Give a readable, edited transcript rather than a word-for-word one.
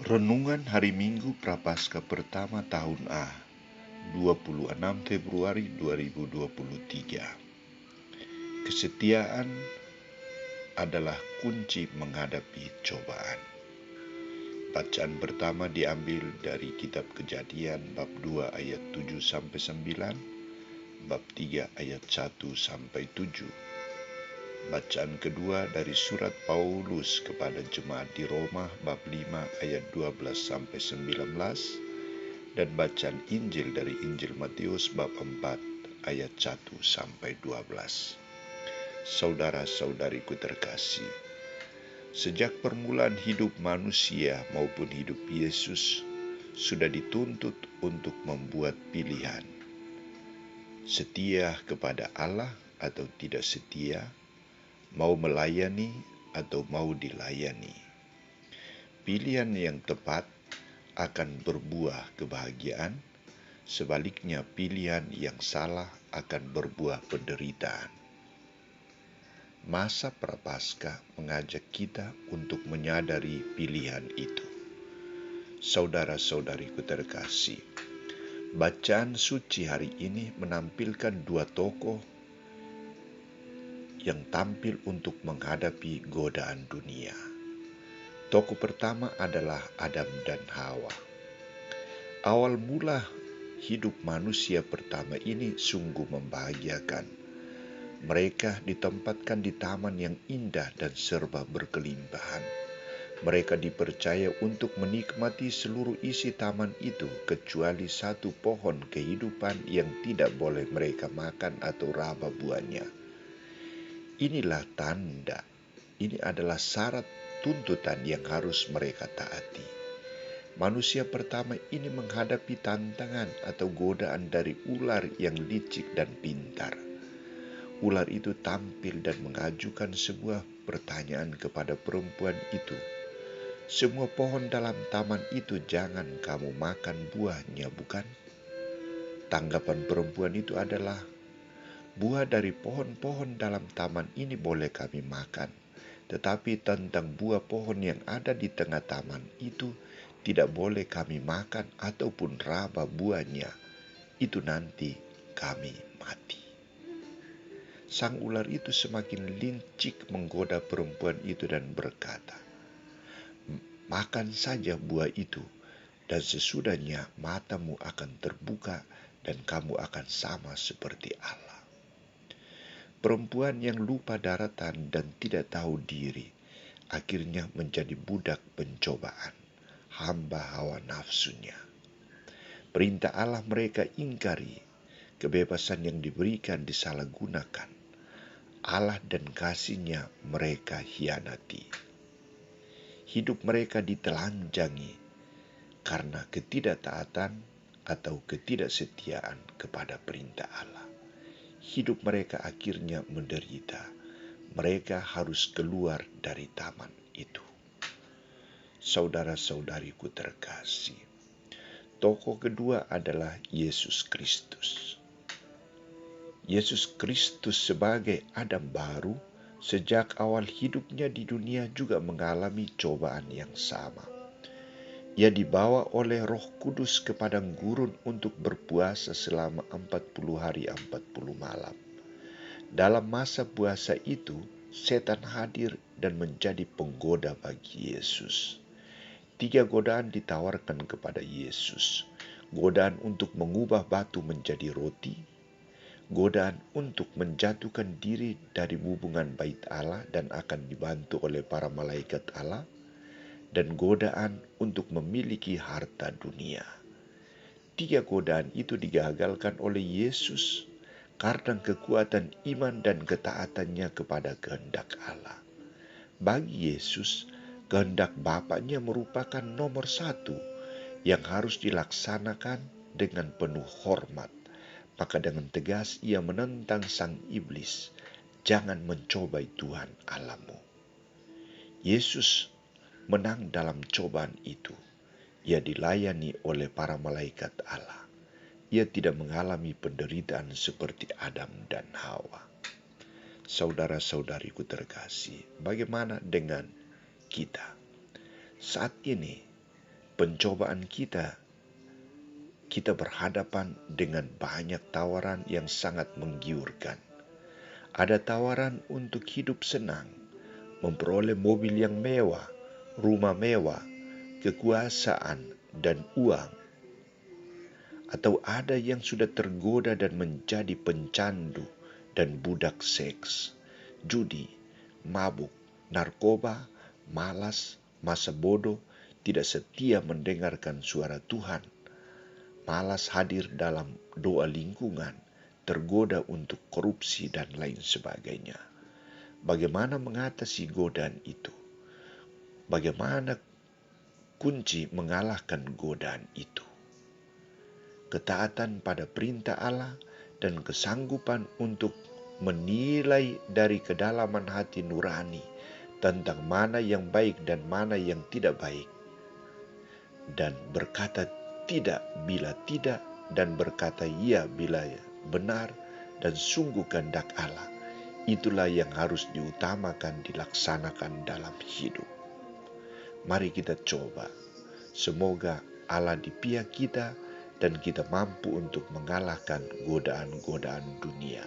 Renungan Hari Minggu Prapaskah pertama tahun A, 26 Februari 2023. Kesetiaan adalah kunci menghadapi cobaan. Bacaan pertama diambil dari kitab Kejadian bab 2 ayat 7-9, bab 3 ayat 1-7. Bacaan kedua dari surat Paulus kepada jemaat di Roma bab 5 ayat 12-19 dan bacaan Injil dari Injil Matius bab 4 ayat 1-12. Saudara-saudariku terkasih, sejak permulaan hidup manusia maupun hidup Yesus sudah dituntut untuk membuat pilihan. Setia kepada Allah atau tidak setia, mau melayani atau mau dilayani. Pilihan yang tepat akan berbuah kebahagiaan, sebaliknya pilihan yang salah akan berbuah penderitaan. Masa Prapaskah mengajak kita untuk menyadari pilihan itu. Saudara-saudariku terkasih, bacaan suci hari ini menampilkan dua tokoh yang tampil untuk menghadapi godaan dunia. Tokoh pertama adalah Adam dan Hawa. Awal mula hidup manusia pertama ini sungguh membahagiakan. Mereka ditempatkan di taman yang indah dan serba berkelimpahan. Mereka dipercaya untuk menikmati seluruh isi taman itu kecuali satu pohon kehidupan yang tidak boleh mereka makan atau raba buahnya. Inilah tanda, ini adalah syarat tuntutan yang harus mereka taati. Manusia pertama ini menghadapi tantangan atau godaan dari ular yang licik dan pintar. Ular itu tampil dan mengajukan sebuah pertanyaan kepada perempuan itu. Semua pohon dalam taman itu jangan kamu makan buahnya, bukan? Tanggapan perempuan itu adalah, buah dari pohon-pohon dalam taman ini boleh kami makan, tetapi tentang buah pohon yang ada di tengah taman itu tidak boleh kami makan ataupun raba buahnya. Itu nanti kami mati. Sang ular itu semakin lincik menggoda perempuan itu dan berkata, makan saja buah itu, dan sesudahnya matamu akan terbuka dan kamu akan sama seperti Allah. Perempuan yang lupa daratan dan tidak tahu diri, akhirnya menjadi budak pencobaan, hamba hawa nafsunya. Perintah Allah mereka ingkari, kebebasan yang diberikan disalahgunakan. Allah dan kasih-Nya mereka hianati. Hidup mereka ditelanjangi karena ketidaktaatan atau ketidaksetiaan kepada perintah Allah. Hidup mereka akhirnya menderita. Mereka harus keluar dari taman itu. Saudara-saudariku terkasih, tokoh kedua adalah Yesus Kristus. Yesus Kristus sebagai Adam baru, sejak awal hidupnya di dunia juga mengalami cobaan yang sama. Ia dibawa oleh Roh Kudus ke padang gurun untuk berpuasa selama 40 hari 40 malam. Dalam masa puasa itu, setan hadir dan menjadi penggoda bagi Yesus. 3 godaan ditawarkan kepada Yesus. Godaan untuk mengubah batu menjadi roti, godaan untuk menjatuhkan diri dari hubungan bait Allah dan akan dibantu oleh para malaikat Allah, dan godaan untuk memiliki harta dunia. 3 godaan itu digagalkan oleh Yesus karena kekuatan iman dan ketaatannya kepada kehendak Allah. Bagi Yesus, kehendak Bapa-Nya merupakan nomor 1 yang harus dilaksanakan dengan penuh hormat. Maka dengan tegas ia menentang sang iblis, jangan mencobai Tuhan Allahmu. Yesus menang dalam cobaan itu. Ia dilayani oleh para malaikat Allah. Ia tidak mengalami penderitaan seperti Adam dan Hawa. Saudara-saudariku terkasih, bagaimana dengan kita? Saat ini pencobaan kita berhadapan dengan banyak tawaran yang sangat menggiurkan. Ada tawaran untuk hidup senang, memperoleh mobil yang mewah, rumah mewah, kekuasaan, dan uang. Atau ada yang sudah tergoda dan menjadi pencandu dan budak seks, judi, mabuk, narkoba, malas, masa bodoh, tidak setia mendengarkan suara Tuhan, malas hadir dalam doa lingkungan, tergoda untuk korupsi dan lain sebagainya. Bagaimana mengatasi godaan itu? Bagaimana kunci mengalahkan godaan itu? Ketaatan pada perintah Allah dan kesanggupan untuk menilai dari kedalaman hati nurani tentang mana yang baik dan mana yang tidak baik, dan berkata tidak bila tidak, dan berkata iya bila benar, dan sungguh kehendak Allah. Itulah yang harus diutamakan dilaksanakan dalam hidup. Mari kita coba. Semoga Allah di pihak kita dan kita mampu untuk mengalahkan godaan-godaan dunia.